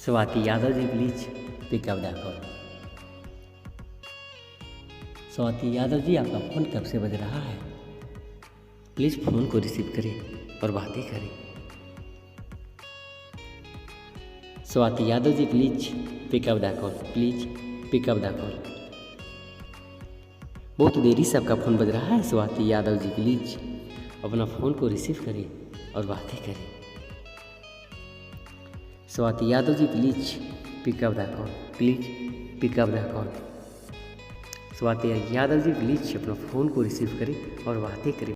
Swati Yadav ji please pick up the call. Swati Yadav ji आपका phone कब से बज रहा है, प्लीज़ फ़ोन को रिसीव करें और बातें करें। Swati Yadav ji please pick up the call, please pick up the call. बहुत देरी से आपका फ़ोन बज रहा है। स्वाति यादव जी प्लीज अपना फ़ोन को रिसीव करें और बातें करें। Swati Yadav ji please pick up the call, please pick up the call. Swati Yadav ji please अपना फ़ोन को रिसीव करें और बातें करें।